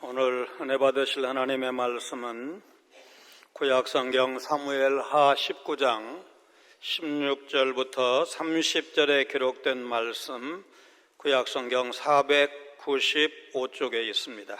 오늘 은혜 받으실 하나님의 말씀은 구약성경 사무엘하 19장 16절부터 30절에 기록된 말씀, 구약성경 495쪽에 있습니다.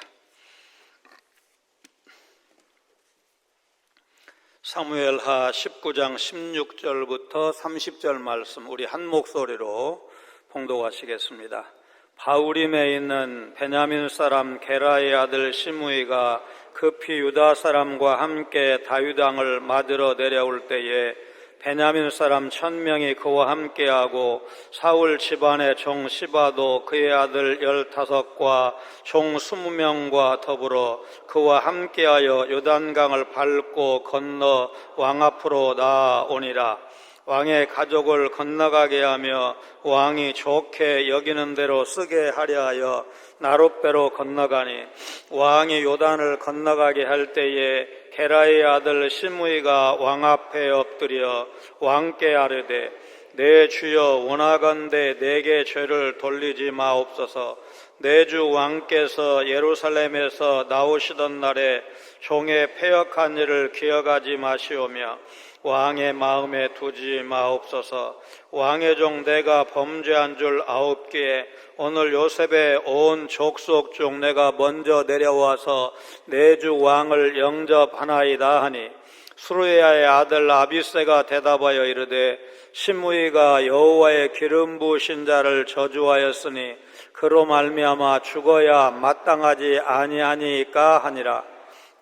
사무엘하 19장 16절부터 30절 말씀, 우리 한 목소리로 봉독하시겠습니다. 바우림에 있는 베냐민 사람 게라의 아들 시므이가 급히 유다 사람과 함께 다윗 왕을 맞으러 내려올 때에 베냐민 사람 1000명이 그와 함께하고 사울 집안의 종 시바도 그의 아들 15과 종 20명과 더불어 그와 함께하여 요단강을 밟고 건너 왕 앞으로 나아오니라. 왕의 가족을 건너가게 하며 왕이 좋게 여기는 대로 쓰게 하려 하여 나룻배로 건너가니, 왕이 요단을 건너가게 할 때에 게라의 아들 시므이가 왕 앞에 엎드려 왕께 아뢰되, 내 주여 원하건대 내게 죄를 돌리지 마옵소서. 내 주 왕께서 예루살렘에서 나오시던 날에 종의 패역한 일을 기억하지 마시오며 왕의 마음에 두지 마옵소서. 왕의 종 내가 범죄한 줄 아옵기에 오늘 요셉의 온 족속 중 내가 먼저 내려와서 내 주 왕을 영접하나이다 하니, 수르야의 아들 아비새가 대답하여 이르되, 시므이가 여호와의 기름 부으신 자를 저주하였으니 그로 말미암아 죽어야 마땅하지 아니하니까 하니라.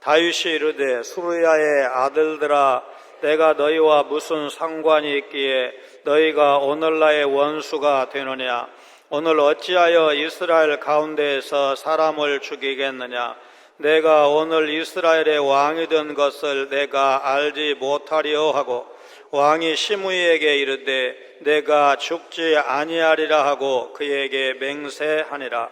다윗이 이르되, 수르야의 아들들아, 내가 너희와 무슨 상관이 있기에 너희가 오늘 나의 원수가 되느냐? 오늘 어찌하여 이스라엘 가운데에서 사람을 죽이겠느냐? 내가 오늘 이스라엘의 왕이 된 것을 내가 알지 못하리요 하고, 왕이 시므이에게 이르되 내가 죽지 아니하리라 하고 그에게 맹세하니라.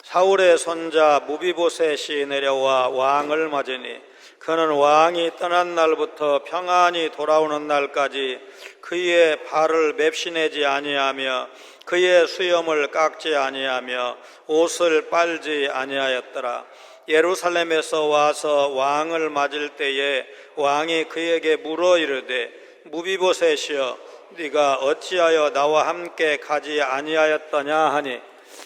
사울의 손자 무비보셋이 내려와 왕을 맞으니, 그는 왕이 떠난 날부터 평안히 돌아오는 날까지 그의 발을 맵시내지 아니하며 그의 수염을 깎지 아니하며 옷을 빨지 아니하였더라. 예루살렘에서 와서 왕을 맞을 때에 왕이 그에게 물어 이르되, 무비보셋이여, 네가 어찌하여 나와 함께 가지 아니하였더냐 하니,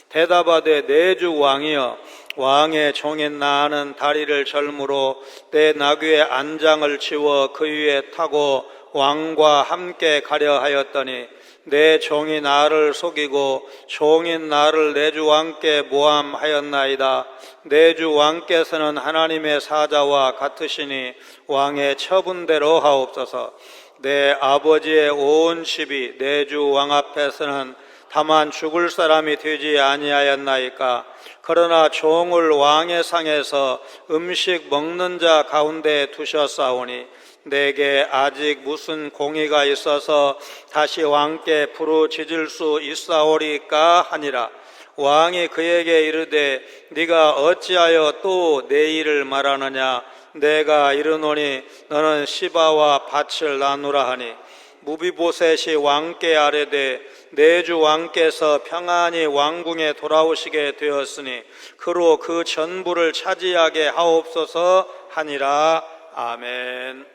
대답하되 내 주 왕이여, 왕의 종인 나는 다리를 절므로 내 나귀의 안장을 치워 그 위에 타고 왕과 함께 가려 하였더니, 내 종이 나를 속이고 종인 나를 내 주 왕께 모함하였나이다. 내 주 왕께서는 하나님의 사자와 같으시니 왕의 처분대로 하옵소서. 내 아버지의 온 집이 내 주 왕 앞에서는 다만 죽을 사람이 되지 아니하였나이까? 그러나 종을 왕의 상에서 음식 먹는 자 가운데 두셨사오니 내게 아직 무슨 공의가 있어서 다시 왕께 부르짖을 수 있사오리까 하니라. 왕이 그에게 이르되, 네가 어찌하여 또 내 일을 말하느냐? 내가 이르노니 너는 시바와 밭을 나누라 하니, 무비보셋이 왕께 아뢰되, 내 주 왕께서 평안히 왕궁에 돌아오시게 되었으니 그로 그 전부를 차지하게 하옵소서 하니라. 아멘.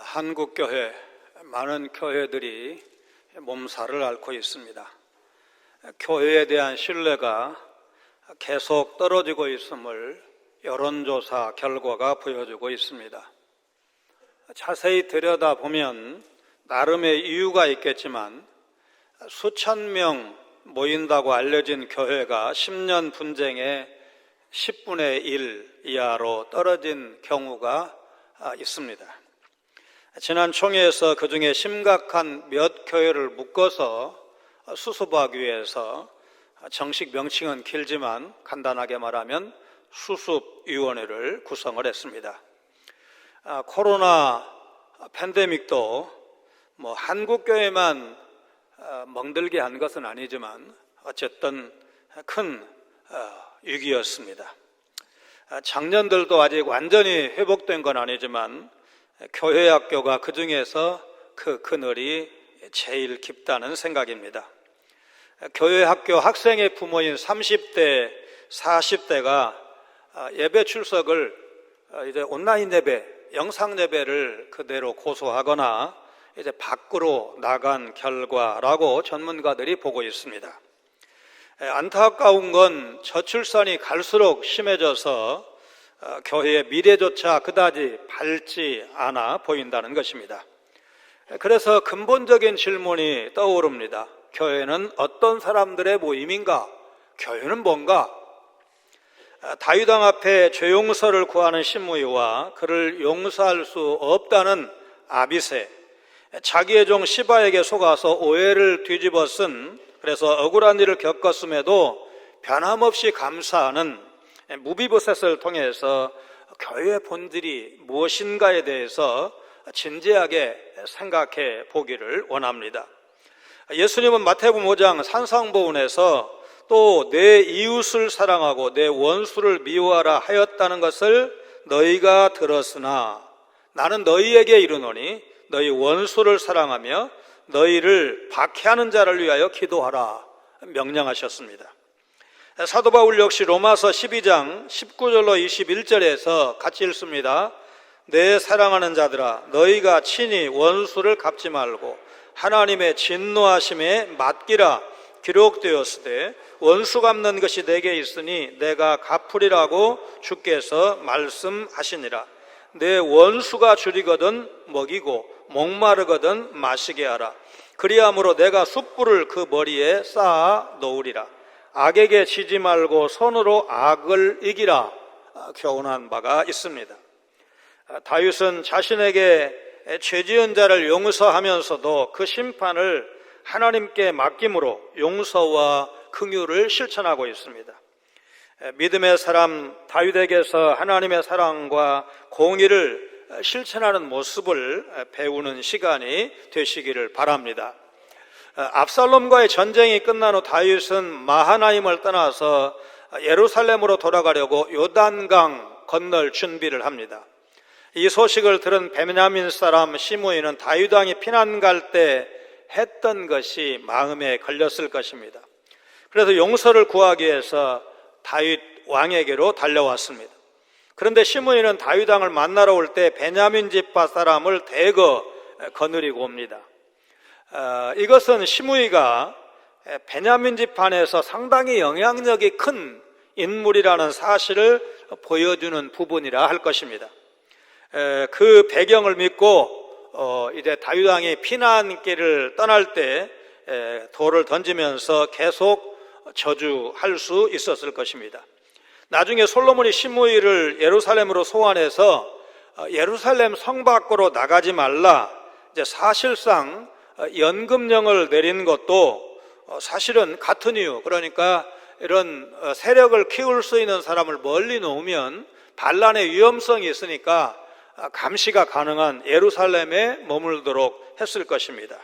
한국교회, 많은 교회들이 몸살을 앓고 있습니다. 교회에 대한 신뢰가 계속 떨어지고 있음을 여론조사 결과가 보여주고 있습니다. 자세히 들여다보면 나름의 이유가 있겠지만 수천 명 모인다고 알려진 교회가 10년 분쟁의 10분의 1 이하로 떨어진 경우가 있습니다. 지난 총회에서 그중에 심각한 몇 교회를 묶어서 수습하기 위해서, 정식 명칭은 길지만 간단하게 말하면 수습위원회를 구성을 했습니다. 코로나 팬데믹도 한국교회만 멍들게 한 것은 아니지만 어쨌든 큰 위기였습니다. 작년들도 아직 완전히 회복된 건 아니지만 교회학교가 그 중에서 그 그늘이 제일 깊다는 생각입니다. 교회학교 학생의 부모인 30대, 40대가 예배 출석을 이제 온라인 예배, 영상 예배를 그대로 고수하거나 이제 밖으로 나간 결과라고 전문가들이 보고 있습니다. 안타까운 건 저출산이 갈수록 심해져서 교회의 미래조차 그다지 밝지 않아 보인다는 것입니다. 그래서 근본적인 질문이 떠오릅니다. 교회는 어떤 사람들의 모임인가? 교회는 뭔가? 다윗왕 앞에 죄 용서를 구하는 시므이와 그를 용서할 수 없다는 아비새, 자기의 종 시바에게 속아서 오해를 뒤집어 쓴, 그래서 억울한 일을 겪었음에도 변함없이 감사하는 무비보셋을 통해서 교회의 본질이 무엇인가에 대해서 진지하게 생각해 보기를 원합니다. 예수님은 마태복음 5장 산상보훈에서 또 내 이웃을 사랑하고 내 원수를 미워하라 하였다는 것을 너희가 들었으나 나는 너희에게 이르노니 너희 원수를 사랑하며 너희를 박해하는 자를 위하여 기도하라 명령하셨습니다. 사도 바울 역시 로마서 12장 19절로 21절에서 같이 읽습니다. 내 사랑하는 자들아 너희가 친히 원수를 갚지 말고 하나님의 진노하심에 맡기라 기록되었으되 원수 갚는 것이 내게 있으니 내가 갚으리라고 주께서 말씀하시니라. 내 원수가 줄이거든 먹이고 목마르거든 마시게 하라. 그리함으로 내가 숯불을 그 머리에 쌓아 놓으리라. 악에게 지지 말고 손으로 악을 이기라 교훈한 바가 있습니다. 다윗은 자신에게 죄 지은 자를 용서하면서도 그 심판을 하나님께 맡김으로 용서와 긍휼을 실천하고 있습니다. 믿음의 사람 다윗에게서 하나님의 사랑과 공의를 실천하는 모습을 배우는 시간이 되시기를 바랍니다. 압살롬과의 전쟁이 끝난 후 다윗은 마하나임을 떠나서 예루살렘으로 돌아가려고 요단강 건널 준비를 합니다. 이 소식을 들은 베냐민 사람 시므이는 다윗 왕이 피난 갈 때 했던 것이 마음에 걸렸을 것입니다. 그래서 용서를 구하기 위해서 다윗 왕에게로 달려왔습니다. 그런데 시므이는 다윗 왕을 만나러 올 때 베냐민 지파 사람을 대거 거느리고 옵니다. 이것은 시므이가 베냐민 지파에서 상당히 영향력이 큰 인물이라는 사실을 보여주는 부분이라 할 것입니다. 그 배경을 믿고 이제 다윗 왕이 피난길을 떠날 때 돌을 던지면서 계속 저주할 수 있었을 것입니다. 나중에 솔로몬이 시므이를 예루살렘으로 소환해서 예루살렘 성 밖으로 나가지 말라, 이제 사실상 연금령을 내린 것도 사실은 같은 이유, 그러니까 이런 세력을 키울 수 있는 사람을 멀리 놓으면 반란의 위험성이 있으니까 감시가 가능한 예루살렘에 머물도록 했을 것입니다.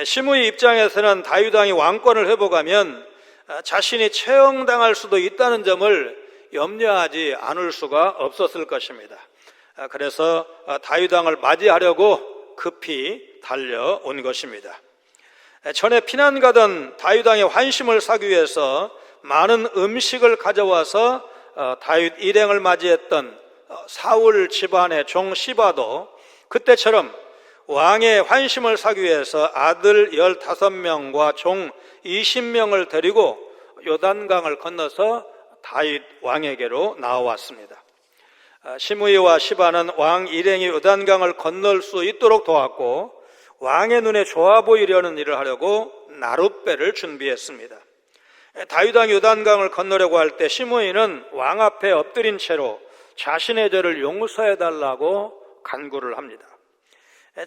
시므이 입장에서는 다윗 왕이 왕권을 회복하면 자신이 처형당할 수도 있다는 점을 염려하지 않을 수가 없었을 것입니다. 그래서 다윗 왕을 맞이하려고 급히 달려온 것입니다. 전에 피난 가던 다윗 왕의 환심을 사기 위해서 많은 음식을 가져와서 다윗 일행을 맞이했던 사울 집안의 종 시바도 그때처럼 왕의 환심을 사기 위해서 아들 15명과 종 20명을 데리고 요단강을 건너서 다윗 왕에게로 나와왔습니다. 시므이와 시바는 왕 일행이 요단강을 건널 수 있도록 도왔고 왕의 눈에 좋아 보이려는 일을 하려고 나룻배를 준비했습니다. 다윗 왕이 요단강을 건너려고 할 때 시므이는 왕 앞에 엎드린 채로 자신의 죄를 용서해달라고 간구를 합니다.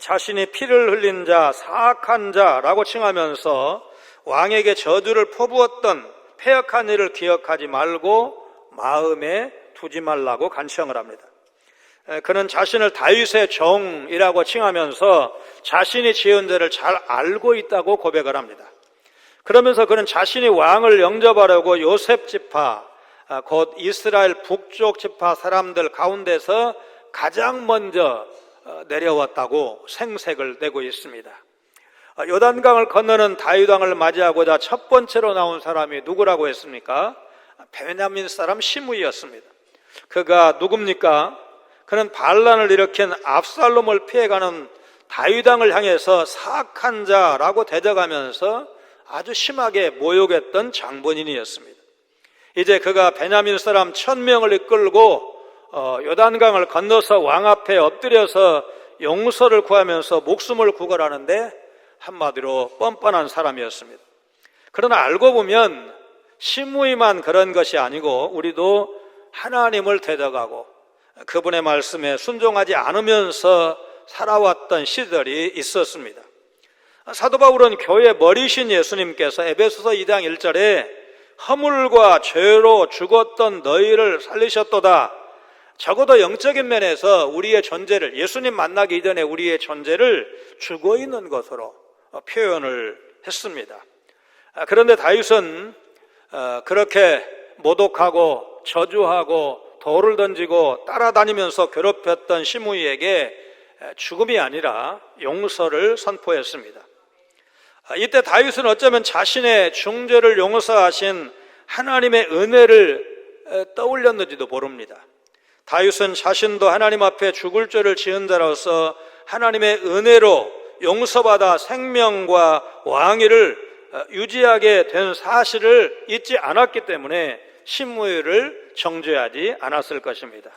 자신이 피를 흘린 자, 사악한 자라고 칭하면서 왕에게 저주를 퍼부었던 패역한 일을 기억하지 말고 마음에 두지 말라고 간청을 합니다. 그는 자신을 다윗의 종이라고 칭하면서 자신이 지은 죄를 잘 알고 있다고 고백을 합니다. 그러면서 그는 자신이 왕을 영접하려고 요셉 지파, 곧 이스라엘 북쪽 지파 사람들 가운데서 가장 먼저 내려왔다고 생색을 내고 있습니다. 요단강을 건너는 다윗 왕을 맞이하고자 첫 번째로 나온 사람이 누구라고 했습니까? 베냐민 사람 시므이였습니다. 그가 누굽니까? 그는 반란을 일으킨 압살롬을 피해가는 다윗 왕을 향해서 사악한 자라고 대적하면서 아주 심하게 모욕했던 장본인이었습니다. 이제 그가 베냐민 사람 1000명을 이끌고 요단강을 건너서 왕 앞에 엎드려서 용서를 구하면서 목숨을 구걸하는데 한마디로 뻔뻔한 사람이었습니다. 그러나 알고 보면 시므이만 그런 것이 아니고 우리도 하나님을 대적하고 그분의 말씀에 순종하지 않으면서 살아왔던 시절이 있었습니다. 사도 바울은 교회 머리신 예수님께서 에베소서 2장 1절에 허물과 죄로 죽었던 너희를 살리셨도다. 적어도 영적인 면에서 우리의 존재를, 예수님 만나기 이전에 우리의 존재를 죽어있는 것으로 표현을 했습니다. 그런데 다윗은 그렇게 모독하고 저주하고 돌을 던지고 따라다니면서 괴롭혔던 시므이에게 죽음이 아니라 용서를 선포했습니다. 이때 다윗은 어쩌면 자신의 중죄를 용서하신 하나님의 은혜를 떠올렸는지도 모릅니다. 다윗은 자신도 하나님 앞에 죽을 죄를 지은 자로서 하나님의 은혜로 용서받아 생명과 왕위를 유지하게 된 사실을 잊지 않았기 때문에 시므이를 정죄하지 않았을 것입니다.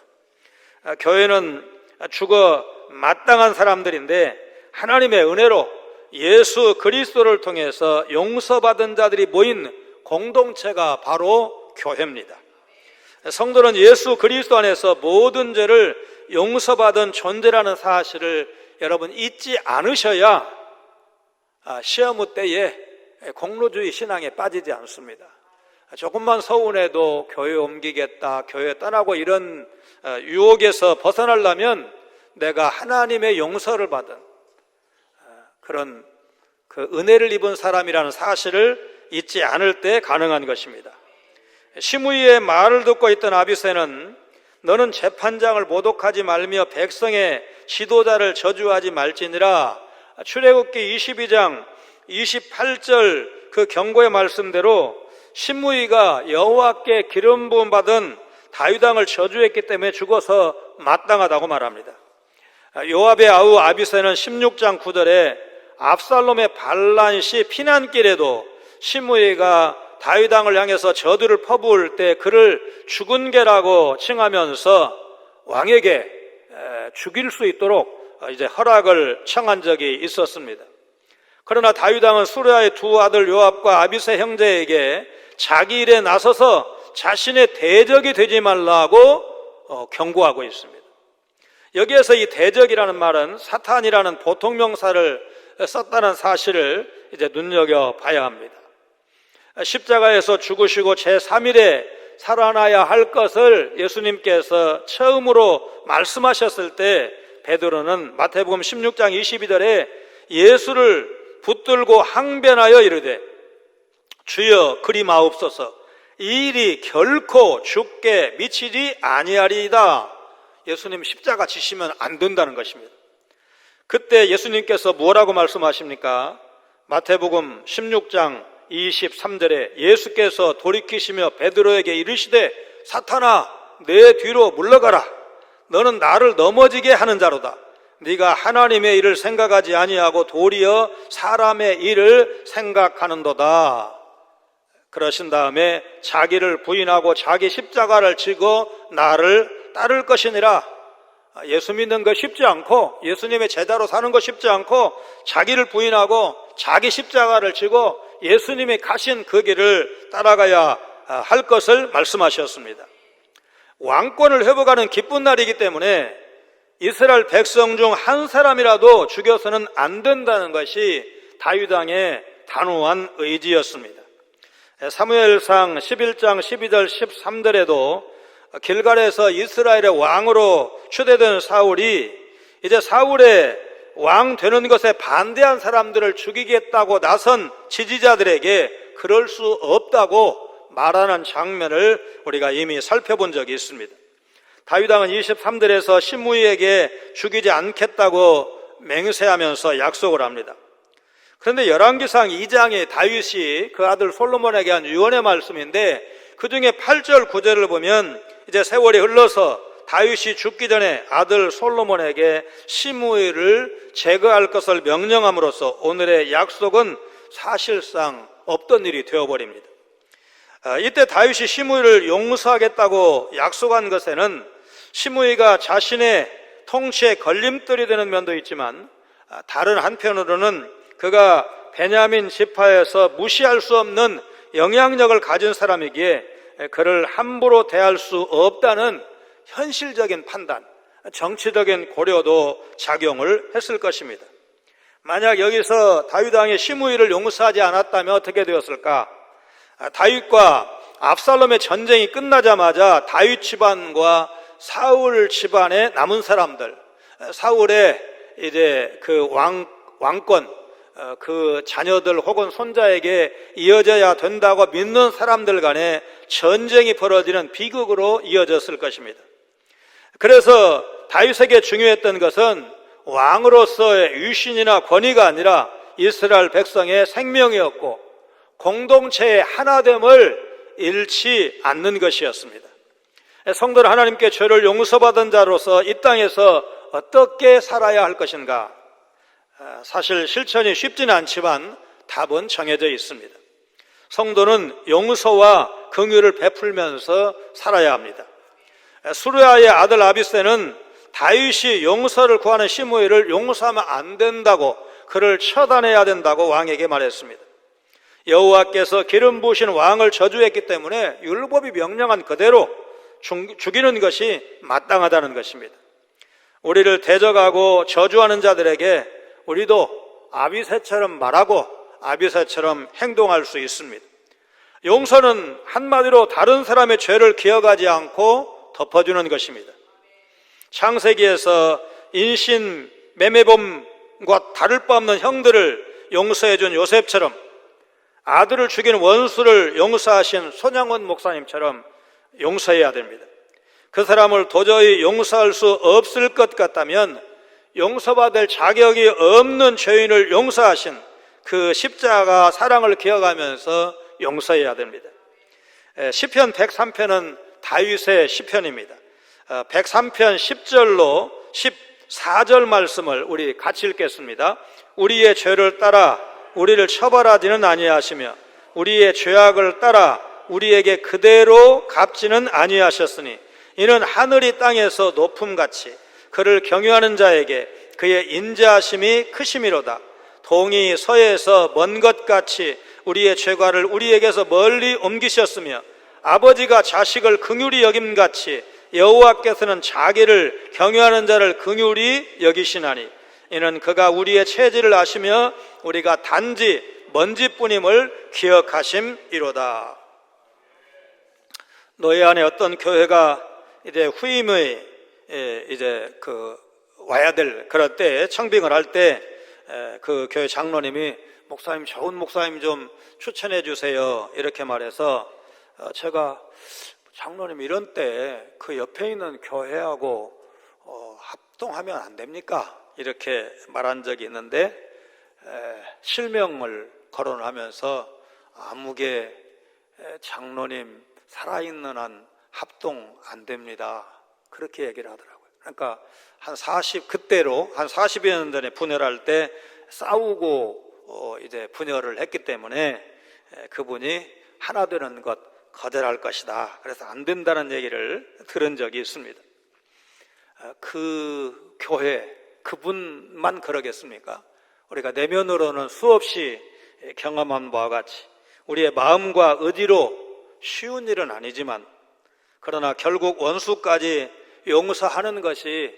교회는 죽어 마땅한 사람들인데 하나님의 은혜로 예수 그리스도를 통해서 용서받은 자들이 모인 공동체가 바로 교회입니다. 성도는 예수 그리스도 안에서 모든 죄를 용서받은 존재라는 사실을 여러분 잊지 않으셔야 시험 때에 공로주의 신앙에 빠지지 않습니다. 조금만 서운해도 교회 옮기겠다, 교회 떠나고 이런 유혹에서 벗어나려면 내가 하나님의 용서를 받은 그런 그 은혜를 입은 사람이라는 사실을 잊지 않을 때 가능한 것입니다. 시므이의 말을 듣고 있던 아비새는 너는 재판장을 모독하지 말며 백성의 지도자를 저주하지 말지니라. 출애굽기 22장 28절 그 경고의 말씀대로 시므이가 여호와께 기름 부음 받은 다윗 왕을 저주했기 때문에 죽어서 마땅하다고 말합니다. 요압의 아우 아비새는 16장 9절에 압살롬의 반란 시 피난길에도 시므이가 다윗 왕을 향해서 저주를 퍼부을 때 그를 죽은 개라고 칭하면서 왕에게 죽일 수 있도록 이제 허락을 청한 적이 있었습니다. 그러나 다윗 왕은 수르야의 두 아들 요압과 아비새 형제에게 자기 일에 나서서 자신의 대적이 되지 말라고 경고하고 있습니다. 여기에서 이 대적이라는 말은 사탄이라는 보통 명사를 썼다는 사실을 이제 눈여겨봐야 합니다. 십자가에서 죽으시고 제3일에 살아나야 할 것을 예수님께서 처음으로 말씀하셨을 때 베드로는 마태복음 16장 22절에 예수를 붙들고 항변하여 이르되 주여 그리 마옵소서 이 일이 결코 죽게 미치지 아니하리이다. 예수님 십자가 지시면 안 된다는 것입니다. 그때 예수님께서 뭐라고 말씀하십니까? 마태복음 16장 23절에 예수께서 돌이키시며 베드로에게 이르시되 사탄아 내 뒤로 물러가라. 너는 나를 넘어지게 하는 자로다. 네가 하나님의 일을 생각하지 아니하고 도리어 사람의 일을 생각하는도다. 그러신 다음에 자기를 부인하고 자기 십자가를 지고 나를 따를 것이니라. 예수 믿는 거 쉽지 않고 예수님의 제자로 사는 거 쉽지 않고 자기를 부인하고 자기 십자가를 지고 예수님이 가신 그 길을 따라가야 할 것을 말씀하셨습니다. 왕권을 회복하는 기쁜 날이기 때문에 이스라엘 백성 중 한 사람이라도 죽여서는 안 된다는 것이 다윗 왕의 단호한 의지였습니다. 사무엘상 11장 12절 13절에도 길갈에서 이스라엘의 왕으로 추대된 사울이 이제 사울의 왕 되는 것에 반대한 사람들을 죽이겠다고 나선 지지자들에게 그럴 수 없다고 말하는 장면을 우리가 이미 살펴본 적이 있습니다. 다윗 왕은 23절에서 시므이에게 죽이지 않겠다고 맹세하면서 약속을 합니다. 그런데 열왕기상 2장에 다윗이 그 아들 솔로몬에게 한 유언의 말씀인데 그 중에 8절 9절을 보면 이제 세월이 흘러서 다윗이 죽기 전에 아들 솔로몬에게 시므이를 제거할 것을 명령함으로써 오늘의 약속은 사실상 없던 일이 되어버립니다. 이때 다윗이 시므이를 용서하겠다고 약속한 것에는 시므이가 자신의 통치에 걸림돌이 되는 면도 있지만, 다른 한편으로는 그가 베냐민 지파에서 무시할 수 없는 영향력을 가진 사람이기에 그를 함부로 대할 수 없다는 현실적인 판단, 정치적인 고려도 작용을 했을 것입니다. 만약 여기서 다윗 왕이 시므이를 용서하지 않았다면 어떻게 되었을까? 다윗과 압살롬의 전쟁이 끝나자마자 다윗 집안과 사울 집안의 남은 사람들, 사울의 이제 그 왕권, 그 자녀들 혹은 손자에게 이어져야 된다고 믿는 사람들 간에 전쟁이 벌어지는 비극으로 이어졌을 것입니다. 그래서 다윗에게 중요했던 것은 왕으로서의 유신이나 권위가 아니라 이스라엘 백성의 생명이었고 공동체의 하나됨을 잃지 않는 것이었습니다. 성도는 하나님께 죄를 용서받은 자로서 이 땅에서 어떻게 살아야 할 것인가? 사실 실천이 쉽지는 않지만 답은 정해져 있습니다. 성도는 용서와 긍휼을 베풀면서 살아야 합니다. 수르야의 아들 아비새는 다윗이 용서를 구하는 시므이를 용서하면 안 된다고, 그를 처단해야 된다고 왕에게 말했습니다. 여호와께서 기름 부으신 왕을 저주했기 때문에 율법이 명령한 그대로 죽이는 것이 마땅하다는 것입니다. 우리를 대적하고 저주하는 자들에게 우리도 아비새처럼 말하고 아비새처럼 행동할 수 있습니다. 용서는 한마디로 다른 사람의 죄를 기억하지 않고 덮어주는 것입니다. 창세기에서 인신 매매범과 다를 바 없는 형들을 용서해준 요셉처럼, 아들을 죽인 원수를 용서하신 손양원 목사님처럼 용서해야 됩니다. 그 사람을 도저히 용서할 수 없을 것 같다면 용서받을 자격이 없는 죄인을 용서하신 그 십자가 사랑을 기억하면서 용서해야 됩니다. 시편 103편은 다윗의 시편입니다. 103편 10절로 14절 말씀을 우리 같이 읽겠습니다. 우리의 죄를 따라 우리를 처벌하지는 아니하시며 우리의 죄악을 따라 우리에게 그대로 갚지는 아니하셨으니 이는 하늘이 땅에서 높음같이 그를 경유하는 자에게 그의 인자하심이 크심이로다. 동이 서에서 먼 것 같이 우리의 죄과를 우리에게서 멀리 옮기셨으며 아버지가 자식을 긍휼히 여김같이 여호와께서는 자기를 경유하는 자를 긍휼히 여기시나니 이는 그가 우리의 체질을 아시며 우리가 단지 먼지뿐임을 기억하심이로다. 너희 안에 어떤 교회가 이제 후임의 이제 와야 될 그럴 때 청빙을 할 때 그 교회 장로님이 목사님, 좋은 목사님 좀 추천해 주세요 이렇게 말해서 제가 장로님 이런 때 그 옆에 있는 교회하고 합동하면 안 됩니까? 이렇게 말한 적이 있는데 실명을 거론하면서 아무개 장로님 살아있는 한 합동 안 됩니다. 그렇게 얘기를 하더라고요. 그러니까 그때로 한 40여 년 전에 분열할 때 싸우고 이제 분열을 했기 때문에 그분이 하나 되는 것 거절할 것이다. 그래서 안 된다는 얘기를 들은 적이 있습니다. 그 교회, 그분만 그러겠습니까? 우리가 내면으로는 수없이 경험한 바와 같이 우리의 마음과 의지로 쉬운 일은 아니지만, 그러나 결국 원수까지 용서하는 것이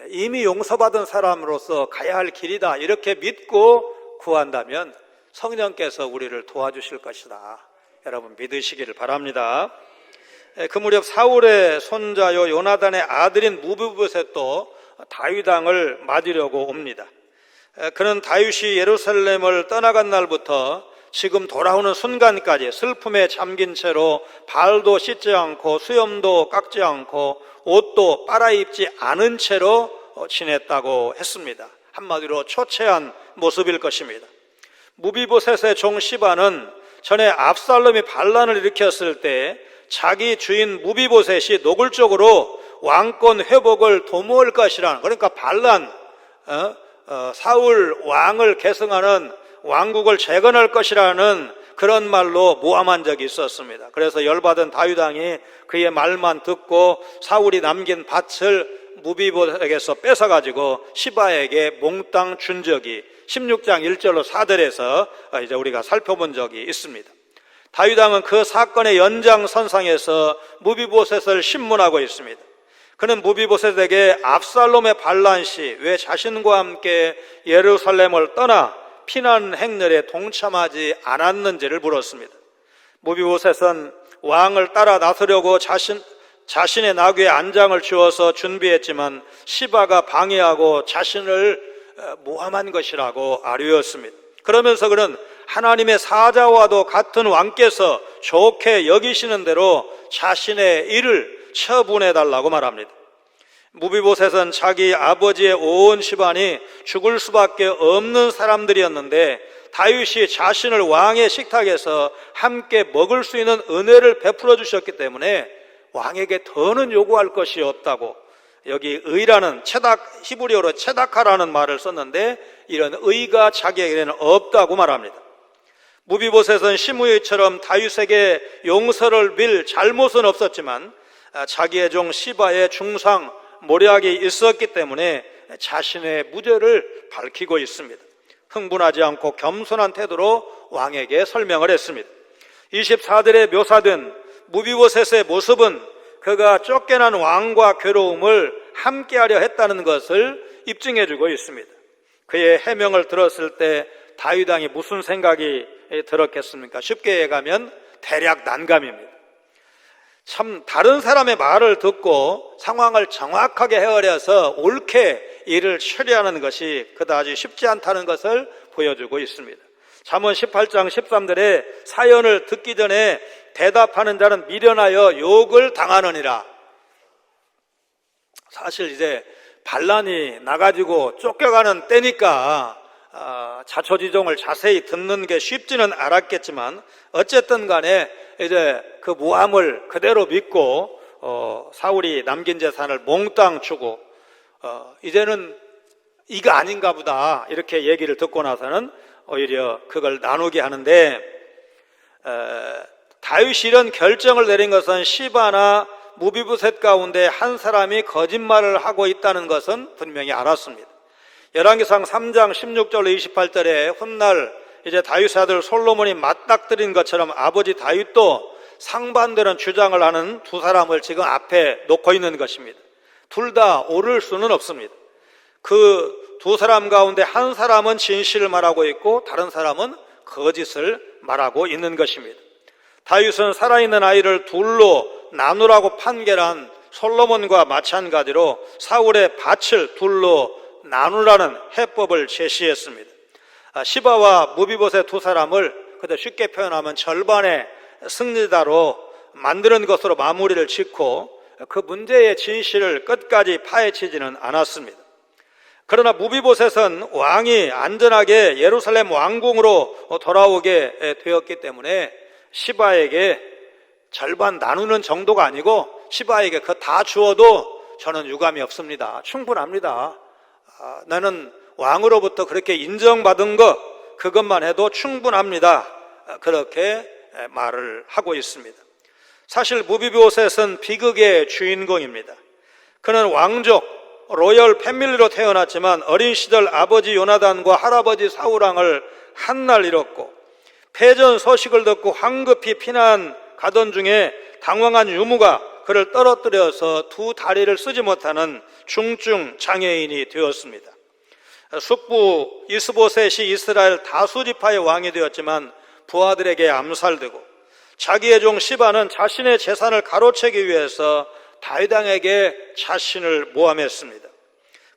이미 용서받은 사람으로서 가야 할 길이다, 이렇게 믿고 구한다면 성령께서 우리를 도와주실 것이다. 여러분 믿으시기를 바랍니다. 그 무렵 사울의 손자요 요나단의 아들인 무비보셋도 다윗 왕을 맞으려고 옵니다. 그는 다윗이 예루살렘을 떠나간 날부터 지금 돌아오는 순간까지 슬픔에 잠긴 채로 발도 씻지 않고 수염도 깎지 않고 옷도 빨아입지 않은 채로 지냈다고 했습니다. 한마디로 초췌한 모습일 것입니다. 무비보셋의 종 시바는 전에 압살롬이 반란을 일으켰을 때 자기 주인 무비보셋이 노골적으로 왕권 회복을 도모할 것이라는, 그러니까 반란, 사울 왕을 계승하는 왕국을 재건할 것이라는 그런 말로 모함한 적이 있었습니다. 그래서 열받은 다윗 왕이 그의 말만 듣고 사울이 남긴 밭을 무비보셋에게서 뺏어가지고 시바에게 몽땅 준 적이 16장 1절로 4절에서 이제 우리가 살펴본 적이 있습니다. 다윗 왕은 그 사건의 연장선상에서 무비보셋을 신문하고 있습니다. 그는 무비보셋에게 압살롬의 반란 시 왜 자신과 함께 예루살렘을 떠나 피난 행렬에 동참하지 않았는지를 물었습니다. 무비보셋은 왕을 따라 나서려고 자신의 나귀에 안장을 주어서 준비했지만 시바가 방해하고 자신을 모함한 것이라고 아뢰었습니다. 그러면서 그는 하나님의 사자와도 같은 왕께서 좋게 여기시는 대로 자신의 일을 처분해달라고 말합니다. 무비보셋은 자기 아버지의 온 집안이 죽을 수밖에 없는 사람들이었는데 다윗이 자신을 왕의 식탁에서 함께 먹을 수 있는 은혜를 베풀어 주셨기 때문에 왕에게 더는 요구할 것이 없다고, 여기 의라는 히브리어로 체다카라는 말을 썼는데 이런 의가 자기에게는 없다고 말합니다. 무비보셋은 시므이처럼 다윗에게 용서를 빌 잘못은 없었지만 자기의 종 시바의 중상 모략이 있었기 때문에 자신의 무죄를 밝히고 있습니다. 흥분하지 않고 겸손한 태도로 왕에게 설명을 했습니다. 24절에 묘사된 무비보셋의 모습은 그가 쫓겨난 왕과 괴로움을 함께하려 했다는 것을 입증해주고 있습니다. 그의 해명을 들었을 때 다윗 왕이 무슨 생각이 들었겠습니까? 쉽게 얘기하면 대략 난감입니다. 참 다른 사람의 말을 듣고 상황을 정확하게 헤아려서 옳게 일을 처리하는 것이 그다지 쉽지 않다는 것을 보여주고 있습니다. 잠언 18장 13절에 사연을 듣기 전에 대답하는 자는 미련하여 욕을 당하느니라. 사실 이제 반란이 나가지고 쫓겨가는 때니까 자초지종을 자세히 듣는 게 쉽지는 않았겠지만 어쨌든 간에 이제 그 모함을 그대로 믿고 사울이 남긴 재산을 몽땅 주고 이제는 이거 아닌가 보다 이렇게 얘기를 듣고 나서는 오히려 그걸 나누게 하는데, 다윗이 이런 결정을 내린 것은 시바나 무비보셋 가운데 한 사람이 거짓말을 하고 있다는 것은 분명히 알았습니다. 열왕기상 3장 16절로 28절에 훗날 이제 다윗의 아들 솔로몬이 맞닥뜨린 것처럼 아버지 다윗도 상반되는 주장을 하는 두 사람을 지금 앞에 놓고 있는 것입니다. 둘 다 옳을 수는 없습니다. 그 두 사람 가운데 한 사람은 진실을 말하고 있고 다른 사람은 거짓을 말하고 있는 것입니다. 다윗은 살아있는 아이를 둘로 나누라고 판결한 솔로몬과 마찬가지로 사울의 밭을 둘로 나누라는 해법을 제시했습니다. 시바와 무비보셋 두 사람을 그저 쉽게 표현하면 절반의 승리자로 만드는 것으로 마무리를 짓고 그 문제의 진실을 끝까지 파헤치지는 않았습니다. 그러나 무비보셋은 왕이 안전하게 예루살렘 왕궁으로 돌아오게 되었기 때문에 시바에게 절반 나누는 정도가 아니고 시바에게 그거 다 주어도 저는 유감이 없습니다. 충분합니다. 나는 왕으로부터 그렇게 인정받은 것 그것만 해도 충분합니다. 그렇게 말을 하고 있습니다. 사실 무비보셋은 비극의 주인공입니다. 그는 왕족 로열 패밀리로 태어났지만 어린 시절 아버지 요나단과 할아버지 사울왕을 한날 잃었고 패전 소식을 듣고 황급히 피난 가던 중에 당황한 유무가 그를 떨어뜨려서 두 다리를 쓰지 못하는 중증 장애인이 되었습니다. 숙부 이스보셋이 이스라엘 다수지파의 왕이 되었지만 부하들에게 암살되고 자기의 종 시바는 자신의 재산을 가로채기 위해서 다윗 왕에게 자신을 모함했습니다.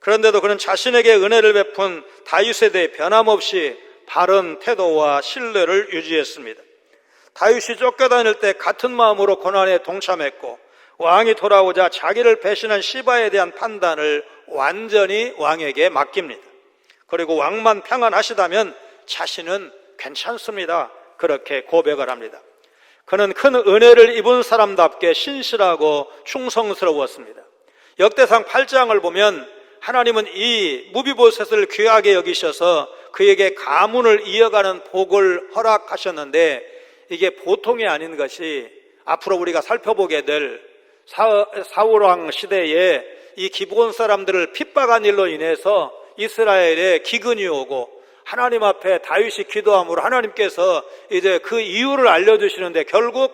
그런데도 그는 자신에게 은혜를 베푼 다윗에 대해 변함없이 바른 태도와 신뢰를 유지했습니다. 다윗이 쫓겨다닐 때 같은 마음으로 고난에 동참했고 왕이 돌아오자 자기를 배신한 시바에 대한 판단을 완전히 왕에게 맡깁니다. 그리고 왕만 평안하시다면 자신은 괜찮습니다. 그렇게 고백을 합니다. 그는 큰 은혜를 입은 사람답게 신실하고 충성스러웠습니다. 역대상 8장을 보면 하나님은 이 무비보셋을 귀하게 여기셔서 그에게 가문을 이어가는 복을 허락하셨는데, 이게 보통이 아닌 것이 앞으로 우리가 살펴보게 될 사울왕 시대에 이 기브온 사람들을 핍박한 일로 인해서 이스라엘에 기근이 오고 하나님 앞에 다윗이 기도함으로 하나님께서 이제 그 이유를 알려주시는데, 결국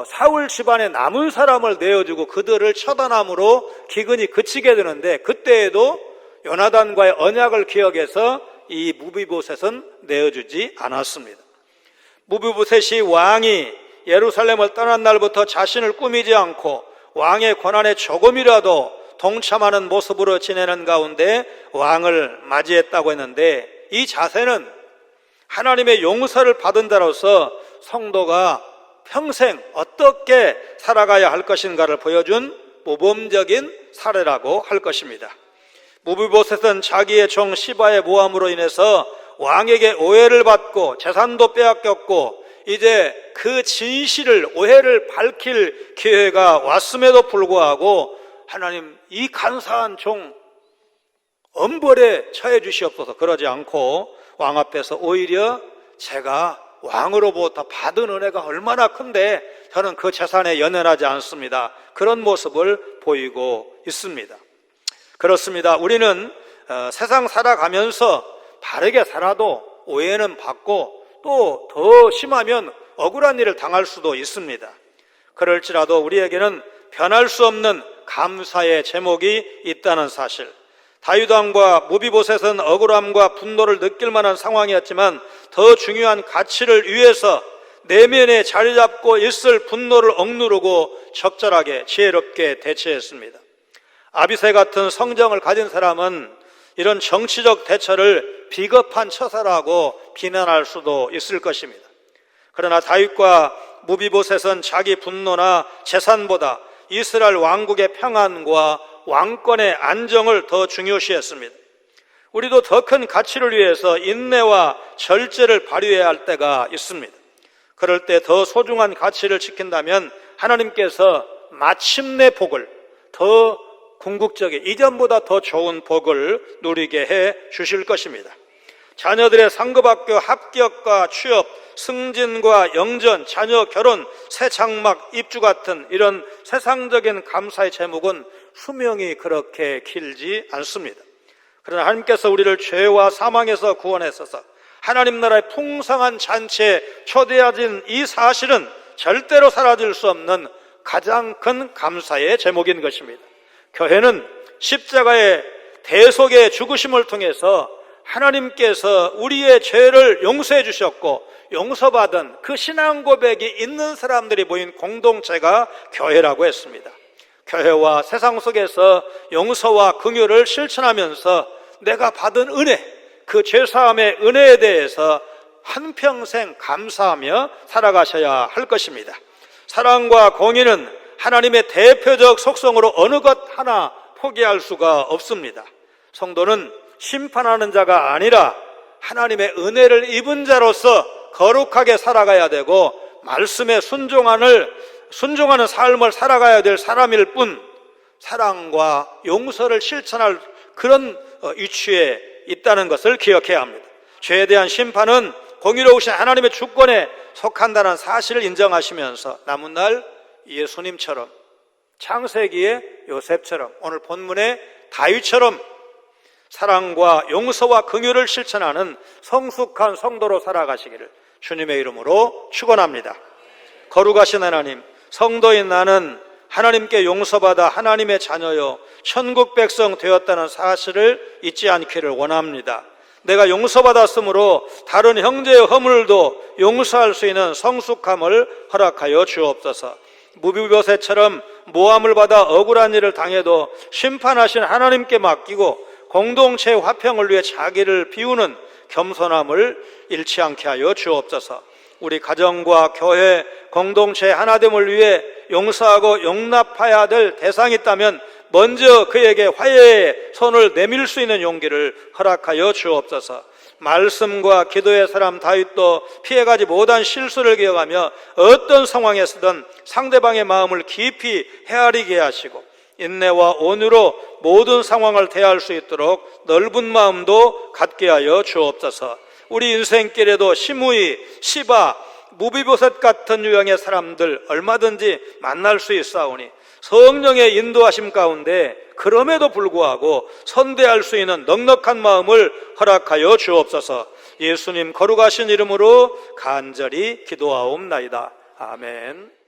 사울 집안에 남은 사람을 내어주고 그들을 처단함으로 기근이 그치게 되는데, 그때에도 요나단과의 언약을 기억해서 이 무비보셋은 내어주지 않았습니다. 무비보셋이 왕이 예루살렘을 떠난 날부터 자신을 꾸미지 않고 왕의 권한에 조금이라도 동참하는 모습으로 지내는 가운데 왕을 맞이했다고 했는데, 이 자세는 하나님의 용서를 받은 자로서 성도가 평생 어떻게 살아가야 할 것인가를 보여준 모범적인 사례라고 할 것입니다. 무비보셋은 자기의 종 시바의 모함으로 인해서 왕에게 오해를 받고 재산도 빼앗겼고, 이제 그 진실을, 오해를 밝힐 기회가 왔음에도 불구하고 하나님, 이 간사한 종 엄벌에 처해 주시옵소서, 그러지 않고 왕 앞에서 오히려 제가 왕으로부터 받은 은혜가 얼마나 큰데 저는 그 재산에 연연하지 않습니다, 그런 모습을 보이고 있습니다. 그렇습니다. 우리는 세상 살아가면서 바르게 살아도 오해는 받고 또 더 심하면 억울한 일을 당할 수도 있습니다. 그럴지라도 우리에게는 변할 수 없는 감사의 제목이 있다는 사실, 다윗왕과 무비보셋은 억울함과 분노를 느낄 만한 상황이었지만 더 중요한 가치를 위해서 내면에 자리 잡고 있을 분노를 억누르고 적절하게 지혜롭게 대처했습니다. 아비새 같은 성정을 가진 사람은 이런 정치적 대처를 비겁한 처사라고 비난할 수도 있을 것입니다. 그러나 다윗과 무비보셋은 자기 분노나 재산보다 이스라엘 왕국의 평안과 왕권의 안정을 더 중요시했습니다. 우리도 더 큰 가치를 위해서 인내와 절제를 발휘해야 할 때가 있습니다. 그럴 때 더 소중한 가치를 지킨다면 하나님께서 마침내 복을, 더 궁극적인, 이전보다 더 좋은 복을 누리게 해 주실 것입니다. 자녀들의 상급학교 합격과 취업, 승진과 영전, 자녀 결혼, 새 장막 입주 같은 이런 세상적인 감사의 제목은 수명이 그렇게 길지 않습니다. 그러나 하나님께서 우리를 죄와 사망에서 구원하셔서 하나님 나라의 풍성한 잔치에 초대하신 이 사실은 절대로 사라질 수 없는 가장 큰 감사의 제목인 것입니다. 교회는 십자가의 대속의 죽으심을 통해서 하나님께서 우리의 죄를 용서해 주셨고 용서받은 그 신앙 고백이 있는 사람들이 모인 공동체가 교회라고 했습니다. 교회와 세상 속에서 용서와 긍휼을 실천하면서 내가 받은 은혜, 그 죄사함의 은혜에 대해서 한평생 감사하며 살아가셔야 할 것입니다. 사랑과 공의는 하나님의 대표적 속성으로 어느 것 하나 포기할 수가 없습니다. 성도는 심판하는 자가 아니라 하나님의 은혜를 입은 자로서 거룩하게 살아가야 되고 말씀에 순종하는 삶을 살아가야 될 사람일 뿐, 사랑과 용서를 실천할 그런 위치에 있다는 것을 기억해야 합니다. 죄에 대한 심판은 공의로우신 하나님의 주권에 속한다는 사실을 인정하시면서 남은 날 예수님처럼, 창세기의 요셉처럼, 오늘 본문의 다윗처럼 사랑과 용서와 긍휼을 실천하는 성숙한 성도로 살아가시기를 주님의 이름으로 축원합니다. 거룩하신 하나님, 성도인 나는 하나님께 용서받아 하나님의 자녀요 천국 백성 되었다는 사실을 잊지 않기를 원합니다. 내가 용서받았으므로 다른 형제의 허물도 용서할 수 있는 성숙함을 허락하여 주옵소서. 무비보셋처럼 모함을 받아 억울한 일을 당해도 심판하신 하나님께 맡기고 공동체의 화평을 위해 자기를 비우는 겸손함을 잃지 않게 하여 주옵소서. 우리 가정과 교회, 공동체 하나됨을 위해 용서하고 용납해야 될 대상이 있다면 먼저 그에게 화해의 손을 내밀 수 있는 용기를 허락하여 주옵소서. 말씀과 기도의 사람 다윗도 피해가지 못한 실수를 기억하며 어떤 상황에서든 상대방의 마음을 깊이 헤아리게 하시고 인내와 온유로 모든 상황을 대할 수 있도록 넓은 마음도 갖게 하여 주옵소서. 우리 인생길에도 시므이, 시바, 무비보셋 같은 유형의 사람들 얼마든지 만날 수 있사오니 성령의 인도하심 가운데 그럼에도 불구하고 선대할 수 있는 넉넉한 마음을 허락하여 주옵소서. 예수님 거룩하신 이름으로 간절히 기도하옵나이다. 아멘.